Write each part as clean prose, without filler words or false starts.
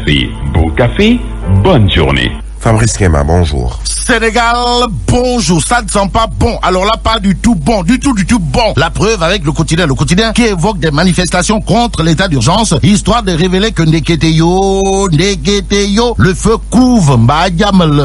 café, beau café, bonne journée. Fabrice Kema, bonjour. Sénégal, bonjour. Ça ne sent pas bon. Alors là, pas du tout bon. Du tout bon. La preuve avec le quotidien. Le quotidien qui évoque des manifestations contre l'état d'urgence, histoire de révéler que Neketeyo, le feu couvre.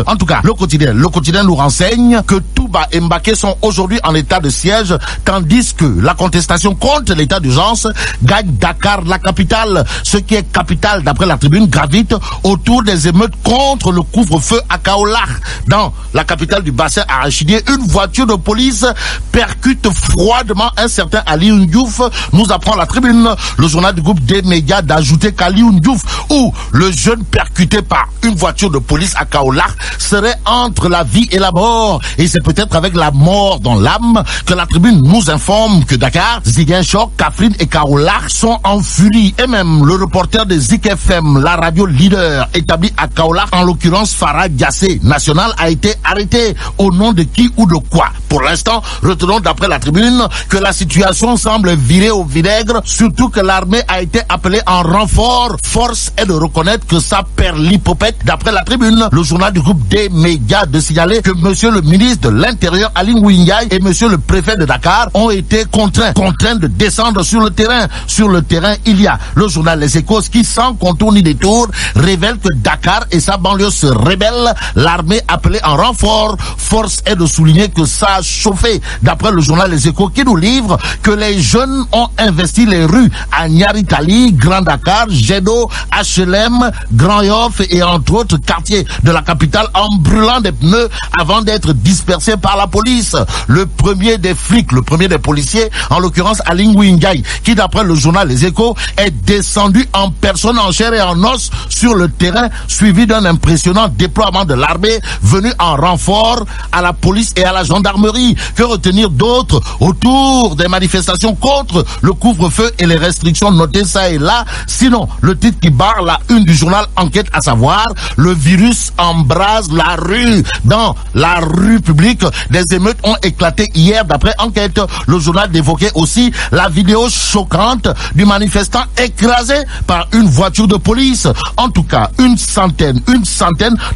En tout cas, le quotidien nous renseigne que Touba et Mbaké sont aujourd'hui en état de siège, tandis que la contestation contre l'état d'urgence gagne Dakar, la capitale. Ce qui est capitale, d'après la tribune, gravite autour des émeutes contre le couvre-feu à Kaolack. Dans la capitale du bassin arachidier, une voiture de police percute froidement un certain Ali Ndiouf, nous apprend la tribune. Le journal du groupe des médias d'ajouter qu'Ali Ndiouf, ou le jeune percuté par une voiture de police à Kaolack, serait entre la vie et la mort. Et c'est peut-être avec la mort dans l'âme que la tribune nous informe que Dakar, Ziguinchor, Kaffrine et Kaolack sont en furie. Et même le reporter de Zik FM, la radio leader établie à Kaolack, en l'occurrence Farah Diassé, national, a été arrêté. Au nom de qui ou de quoi? Pour l'instant, retenons d'après la tribune que la situation semble virer au vinaigre, surtout que l'armée a été appelée en renfort. Force est de reconnaître que ça perd l'hypopète. D'après la tribune, le journal du groupe des médias de signaler que monsieur le ministre de l'Intérieur, Aly Ngouille Ndiaye, et monsieur le préfet de Dakar ont été contraints de descendre sur le terrain. Sur le terrain, il y a le journal Les Échos qui, sans contour ni détour, révèle que Dakar et sa banlieue se rebellent. L'armée appelée en renfort. Force est de souligner que ça a chauffé. D'après le journal Les Échos qui nous livre que les jeunes ont investi les rues à Nyaritali, Grand Dakar, Gédo, HLM, Grand Yoff et entre autres quartiers de la capitale en brûlant des pneus avant d'être dispersés par la police. Le premier des flics, le premier des policiers, en l'occurrence Aly Ngouille Ndiaye, qui d'après le journal Les Échos est descendu en personne, en chair et en os sur le terrain, suivi d'un impressionnant déploiement de l'armée venu en renfort à la police et à la gendarmerie. Que retenir d'autre autour des manifestations contre le couvre-feu et les restrictions notées ça et là, sinon le titre qui barre la une du journal Enquête, à savoir le virus embrase la rue. Dans la rue publique, des émeutes ont éclaté hier d'après Enquête. Le journal évoquait aussi la vidéo choquante du manifestant écrasé par une voiture de police. En tout cas, une centaine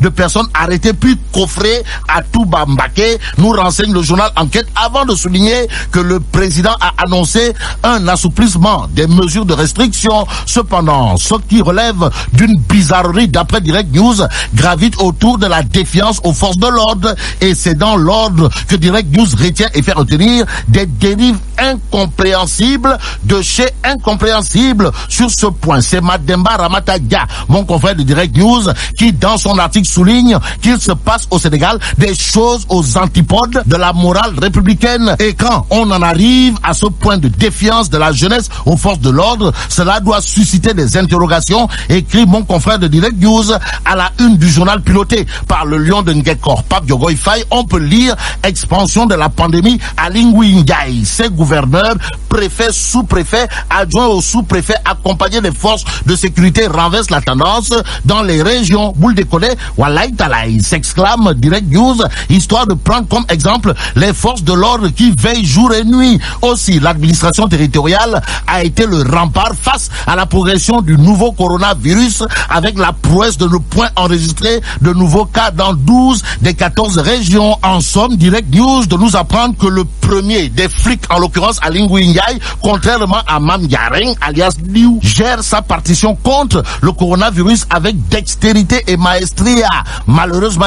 de personnes arrêtées puis coffrées à Touba Mbaké, nous renseigne le journal Enquête, avant de souligner que le président a annoncé un assouplissement des mesures de restriction. Cependant, ce qui relève d'une bizarrerie d'après Direct News gravite autour de la défiance aux forces de l'ordre, et c'est dans l'ordre que Direct News retient et fait retenir des dérives incompréhensibles de chez incompréhensibles. Sur ce point, c'est Mademba Ramatadia, mon confrère de Direct News, qui dans son article souligne qu'il se passe au Sénégal des choses aux antipodes de la morale républicaine. Et quand on en arrive à ce point de défiance de la jeunesse aux forces de l'ordre, cela doit susciter des interrogations, écrit mon confrère de Direct News à la une du journal piloté par le lion de Ngekor, Pape Diogoye Faye. On peut lire expansion de la pandémie à Aly Ngouille Ndiaye. Ses gouverneurs, préfets, sous-préfets, adjoints aux sous-préfets, accompagnés des forces de sécurité, renversent la tendance dans les régions. Boule décollée, Walay Talay, s'exclame Direct News, histoire de prendre comme exemple les forces de l'ordre qui veillent jour et nuit. Aussi, l'administration territoriale a été le rempart face à la progression du nouveau coronavirus, avec la prouesse de ne point enregistrer de nouveaux cas dans 12 des 14 régions. En somme, Direct News de nous apprendre que le premier des flics, en l'occurrence Aly Ngouille Ndiaye, contrairement à Mame Diareng alias Liu, gère sa partition contre le coronavirus avec dextérité et maestria. Malheureusement,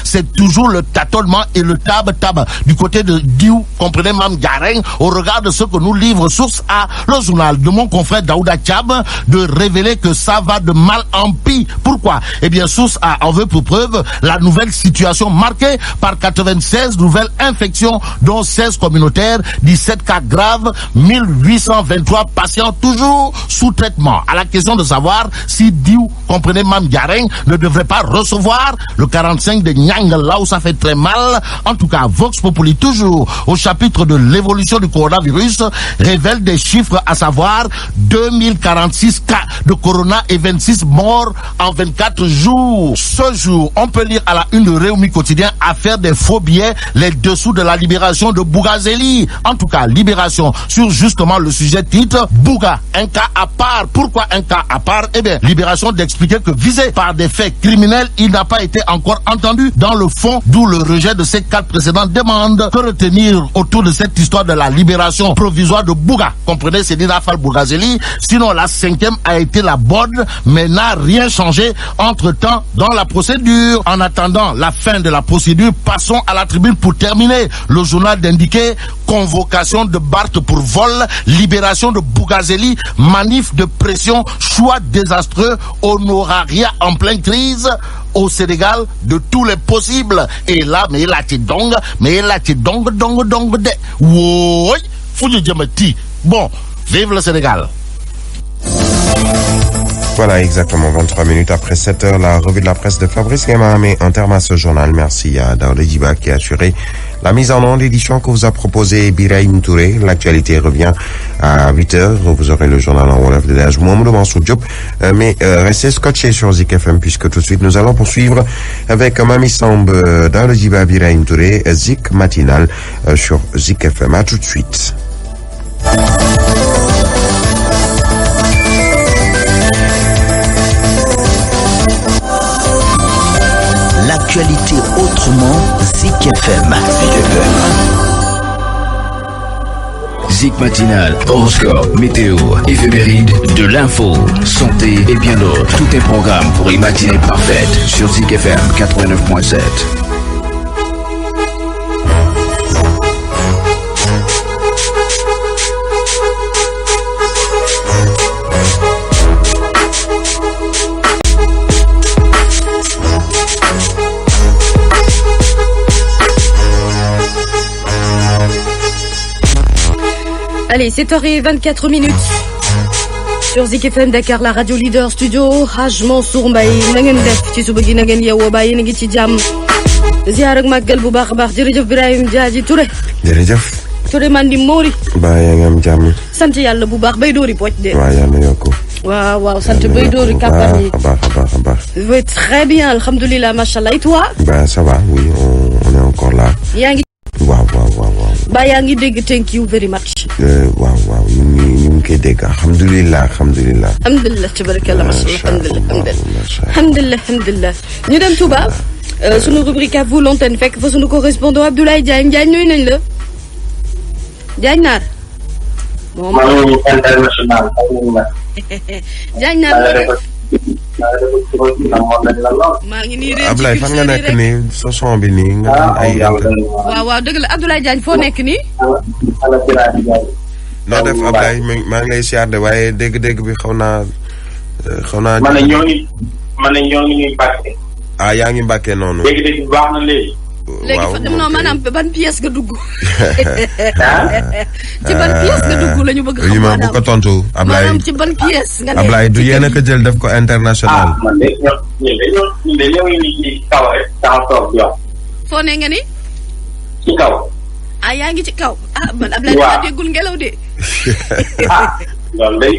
c'est toujours le tâtonnement et le tab du côté de Diou, comprenez Mame Diareng, au regard de ce que nous livre Source A, le journal de mon confrère Daouda Tchab, de révéler que ça va de mal en pis. Pourquoi? Eh bien, Source A en veut pour preuve la nouvelle situation marquée par 96 nouvelles infections, dont 16 communautaires, 17 cas graves, 1823 patients toujours sous traitement. À la question de savoir si Diou, comprenez Mame Diareng, ne devrait pas recevoir le 45 de Nyang, là où ça fait très mal. En tout cas, cas, Vox Populi, toujours au chapitre de l'évolution du coronavirus, révèle des chiffres, à savoir 2046 cas de corona et 26 morts en 24 jours. Ce jour, on peut lire à la une de Rewmi Quotidien, affaire des faux billets, les dessous de la libération de Bougazeli. En tout cas, Libération sur justement le sujet titre Bouga, un cas à part. Pourquoi un cas à part? Eh bien, Libération d'expliquer que visé par des faits criminels, il n'a pas été encore entendu dans le fond, d'où le rejet de ces 4 précédentes demandes. Que retenir autour de cette histoire de la libération provisoire de Bouga? Comprenez, c'est dit Rafal Bougazeli. Sinon, la 5e a été la bonne, mais n'a rien changé entre-temps dans la procédure. En attendant la fin de la procédure, passons à la tribune pour terminer. Le journal d'indiquer convocation de Barth pour vol, libération de Bougazeli, manif de pression, choix désastreux, honorariat en pleine crise au Sénégal de tous les possibles. Et là, mais là, tu dong de. Oui, Fouille Djamati. Bon, vive le Sénégal. Voilà, exactement 23 minutes après 7 heures, la revue de la presse de Fabrice Ngema met un terme à ce journal. Merci à Daouda Djiba qui a assuré la mise en onde d'édition que vous a proposé Birahim Touré. L'actualité revient à 8 heures. Vous aurez le journal en Wolof de l'âge Mohamed Mansour Diop. Mais restez scotchés sur Zik FM puisque tout de suite nous allons poursuivre avec Mami Samb, Daouda Djiba, Birahim Touré, Zik matinal sur Zik FM. À tout de suite. L'actualité autrement, Zik FM. Zik matinal, horoscope, météo, éphéméride, de l'info, santé et bien d'autres. Tout un programme pour une matinée parfaite sur Zik FM 89.7. Allez, 7h24 sur Zik FM Dakar, la radio leader studio Haj Mansour Mbaye na ngeen def ci suba gi na ngeen yeewoo ba yéen a ngi ci jàmm ziar ak màggal bu baax a baax jërëjëf Birahim Diadji Touré. jërëjëf. Touré Mandi Mori. ba yaa ngi am jàmm. sant yàlla bu baax bay doori pooj de. waaw yàlla yokku. waaw sant bay doori kàppar yi. a baax. oui très bien alhamdulilah machallah et toi. Bah ça va, oui, on est encore là. yaa ngi. waaw. ba yaa ngi dégg thank you very much. waaw ñu ngi koy dégg alhamdulilah. tabarakallah alhamdulilah ñu dem Touba sunu rubrique à vous l'antenne fekk fa sunu correspondant Abdoulaye Diagne nuyu nañ la Diagne Naar moom international Diagne Naar maa ngi nii réer Ablaye fan nga nekk nii sa son bi nii nga ay waaw dëgg la Abdoulaye Diagne foo nekk nii noo def Ablaye maa ngi lay siyaar de waaye dégg-dégg bi xaw naa ma ne ñoo ngi ñuy Mbàkke yaa ngi Mbàkke noonu dégg-dégg baax na léegi fa dem non maanaam ban pièce nga dugg ci ban pièce nga dugg la ñu bëgg xam ma bu ko tontu Ablaye maanaam ci ban pièce nga nekk Ablaye du yéen a ko jël def ko international man de ñoo ngi ci kaw rek taxaw toog di wax foo ne nga ni ci kaw yaa ngi ci kaw man Ablaye dama déggul ngelaw de loolu day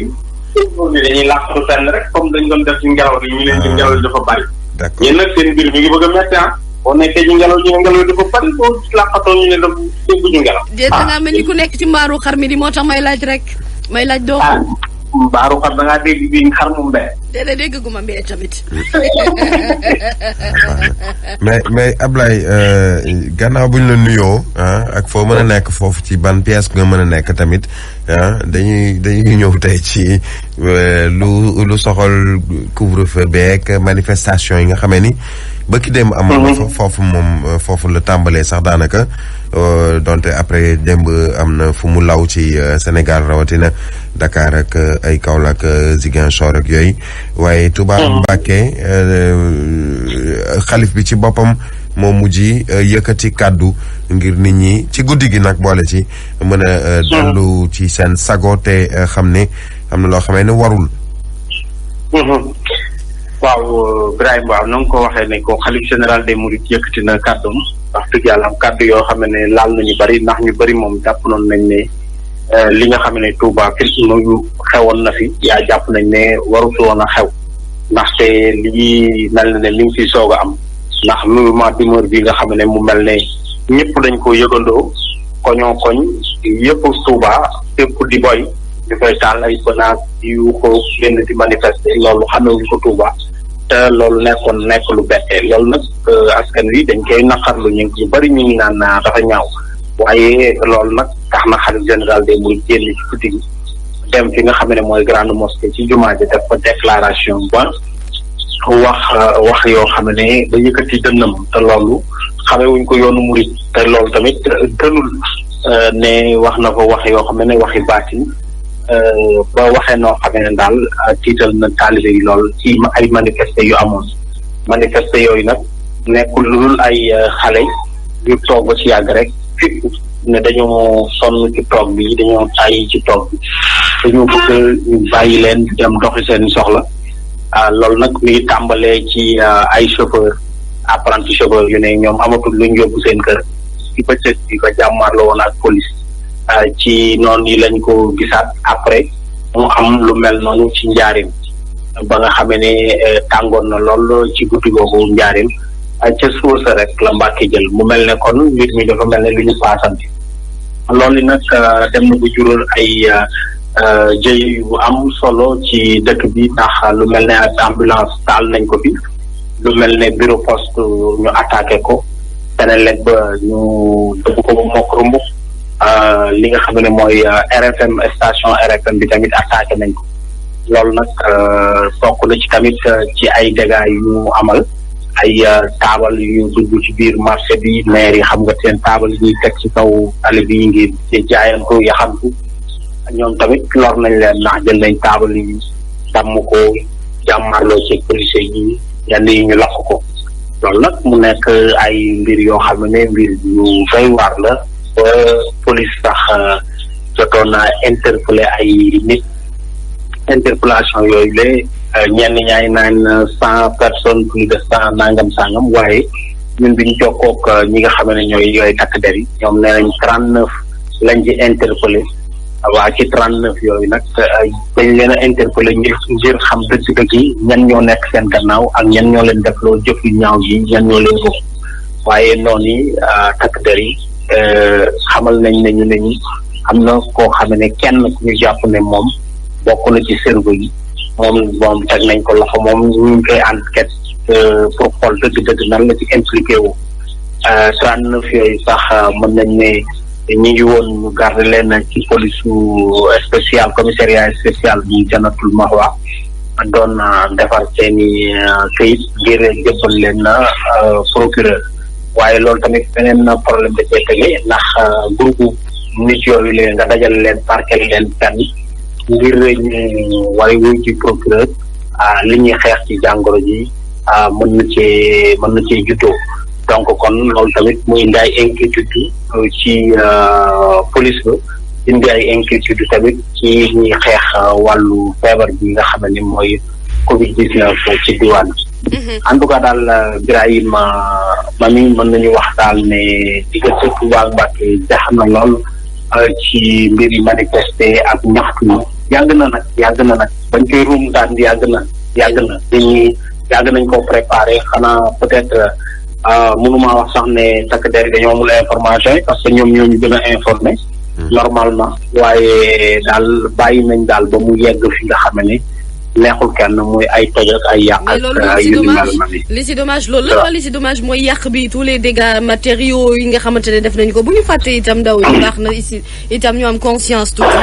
dañuy làqatu fenn rek comme dañ doon def ci ngelaw bi ñu leen ci ngelaw li dafa bari d'accord yéen nag seen mbir mi ngi bëgg a metti boo nekkee ci ngelaw ñu ne ngelaw dafa bari boo làqatoo ñu ne da dégguñu ngelaw da ngaa mel ni ku nekk ci mbaaru xar mi di moo tax may laaj rek may laaj doo mbaaru xar da ngaa dégg bi xar mu mbee déedéet dégg gu ma mbee tamit mais Ablaye gannaaw buñ la nuyoo ak foo mën a nekk foofu ci ban pièce nga mën a nekk tamit dañuy ñëw tey ci lu soxal couvre-feu beeg manifestation yi nga xamee ni bëkki démb amoon na foofu la tàmbalee sax daanaka donte après démb am na fu mu law ci Sénégal rawatina Dakar ak ay Kaolack Ziguinchor ak yooyu waaye Touba Mbacké xalif bi ci boppam moo mujj yëkkati kàddu ngir nit ñi ci guddi gi nag boole ci mën a dellu ci seen sago te xam ne am na loo xamee ne warul. waaw Ibrahima waaw na nga ko waxee ne ko xalif général des Mourides yëkkati na kàddum wax dëgg yàlla am kàddu yoo xam ne laal nañu bari ndax ñu bari moom jàpp noonu nañ ne li nga xam ne Touba film xewoon na fi yaa jàpp nañ ne warutu woon a xew ndaxte lii mel na ne li ngi fi soog a am ndax mouvement d'humeur bi nga xam ne mu mel ne ñëpp dañ ko yëgandoo koñoo koñ yëpp Touba fépp di boy di koy taal ay menaces yu ko génn di manifester loolu xamewuñ ko Touba te loolu nekk lu bette loolu nag askan wi dañ koy naqarlu ñu bari ñu ngi naan dafa ñaaw waaye loolu nag tax na xalif général des mourides génn ci guddi gi dem fi nga xam ne mooy grande mosquée ci jumaa ji def ko déclaration ba wax yoo xam ne ba yëkkati dënnam te loolu xamewuñ ko yoonu murid te loolu tamit gënul ne wax na ko wax yoo xam ne waxi baatin ba waxee noo xam ne daal tiital na taalibe yi lool ci ay manifester yu amoon manifester yooyu nag nekkul lu dul ay xale yu toog ba ci yàgg rek fi ne dañoo sonn ci toog bi dañoo tàyyi ci toog bi dañoo bëgg ñu bàyyi leen dem doxi seen soxla loolu nag mi ngi tàmbalee ci ay chauffeur apprenti chauffeur yu ne ñoom amatul lu ñu yóbbu seen kër ci bëccëg bi ba jàmmaarloo woon ak police ci noonu yi lañ ko gisaat après mu am lu mel noonu ci njaarim ba nga xamee ne tàngoon na lool ci guddi googu njaarim ca suba sa rek la Mbàkke jël mu mel ne kon nit ñi dafa mel ne lu ñu paasante loolu nag dem na bu jural ay jëy yu am solo ci dëkk bi ndax lu mel ne ak ambulance taal nañ ko fi lu mel ne bureau poste ñu attaqué ko Senelec ba ñu dëbb ko ba mokk rumb li nga xam ne mooy RFM station RFM bi tamit attaqué nañ ko loolu nag bokk na ci tamit ci ay dégâts yu ñu amal ay taabal yu dugg ci biir marché bi maire yi xam nga seen taabal yi ñuy teg ci kaw tali bi ngir di jaayantu yaxantu ñoom tamit lor nañ leen ndax jël nañ taabal yi damm ko jàmmarloo ci police yi yenn yi ñu lakk ko loolu nag mu nekk ay mbir yoo xam ne mbir yu doy waar la ba police sax jotoon na interpellé ay nit interpellation yooyu la ñenn ñaay naan 100 personnes plus de 100 nangam sangam waaye ñun bi ñu jokkook ñi nga xam ne ñooy takk der yi ñoom nee nañ 39 lañ ci interpellé waa ci 39 yooyu nag dañ leen a interpellé ngir xam dëgg-dëgg yi ñan ñoo nekk seen gannaaw ak ñan ñoo leen def loo jëf yu ñaaw yi ñan ñoo leen ko waaye noonu yi takk der yi xamal nañ ne ñu ne ñu am na koo xam ne kenn ku ñu jàpp ne moom bokk na ci cerveau yi moom teg nañ ko loxo moom ñu ngi koy enquête pour xool dëgg-dëgg nan la ci impliqué wu 39 yooyu sax mën nañ ne ñi ngi woon ñu garder leen ci police spécial commissariat spécial bu Jannatul Mahwa doon defar seeni këyit ngir jëbbal leen procureur waaye loolu tamit beneen problème da cee tege ndax groupe nit yooyu leen nga dajal leen parquet leen fenn ngir ñu war a wuy ci procureur li ñuy xeex ci jàngoro ji mën na cee juddoo donc kon loolu tamit mu indi ay inquiétude ci police ba indi ay inquiétude tamit ci ñuy xeex wàllu feebar bi nga xam ne mooy Covid-19 ci diwaan bi. En tout cas daal Birahim mami mën nañu wax daal ne diggante Touba ak Mbacké jax na lool ci mbir yi manifester ak ñaxtu yi yàgg na nag bañ koy ruum daan yàgg na dañuy yàgg nañ ko préparé xanaa peut-être mënuma wax sax ne takk der dañoo amul information yi parce que ñoom ñoo ñu gën a informé normalement waaye daal bàyyi nañ daal ba mu yegg fi nga xam ne neexul kenn muy ay toj ak ay yàq ak yu ni mel li si dommage loolu la li si dommage mooy yàq bi tous les dégâts matériaux yi nga xamante ne def nañu ko bu ñu fàtte itam ndaw yi baax na ici itam ñu am conscience tuuti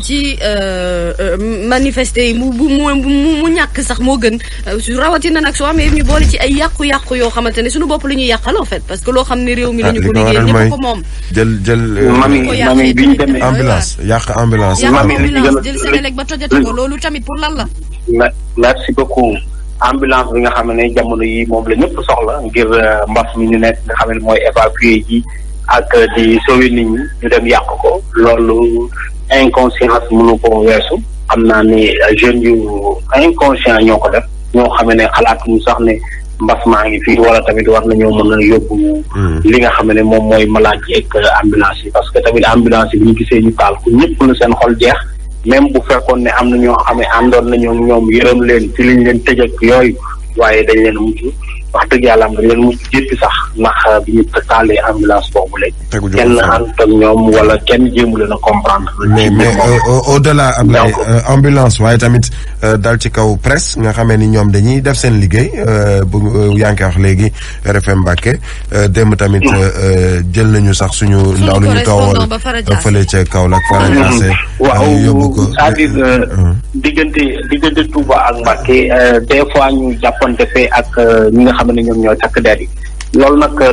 ci manifester yi mu ñàkk sax moo gën rawatina nag soo amee ñu boole ci ay yàqu-yàqu yoo xamante ne suñu bopp la ñuy yàqal en fait parce que loo xam ne réew mi la ñu ko liggéey ñëpp ko moom jël mami bi ñu demee ambulance yàq ambulance jël Senelec ba tojati ko loolu tamit pour lan la merci beaucoup ambulance bi nga xam ne jamono yi moom la ñëpp soxla ngir mbas mi ñu nekk nga xam ne mooy évacuer ji ak di sauver nit ñi ñu dem yàq ko loolu inconscience mënu ko weesu xam naa ne jeunes yu inconscient ñoo ko def ñoo xam ne xalaatuñu sax ne mbas maa ngi fii wala tamit war nañoo mën a yóbbu li nga xam ne moom mooy malade yi ak ambulance yi parce que tamit ambulance yi bu ñu gisee ñu taal ku ñëpp lu seen xol jeex même bu fekkoon ne am na ñoo xam ne àndoon nañoo ñoom yërëm leen ci liñ leen tëj ak yooyu waaye dañ leen mujj wax dëgg yàlla am dañ leen mujj jéppi sax ndax bi ñu taalee ambulance boobu léegi kenn ànd ak ñoom wala kenn jéemu leen a comprendre mais au delà Ablaye ambulance waaye tamit dal ci kaw presse nga xamee ni ñoom dañuy def seen liggéey bu yaa ngi koy wax léegi RFM Mbacké démb tamit jël nañu sax suñu ndaw lu ñu tawal fële ca Kaolack Fara Diassé waaw yóbbu ko c'est-à-dire diggante Touba ak Mbacké des fois ñu jàppante fee ak ñi nga xam ne ñoom ñooy takk der yi loolu nag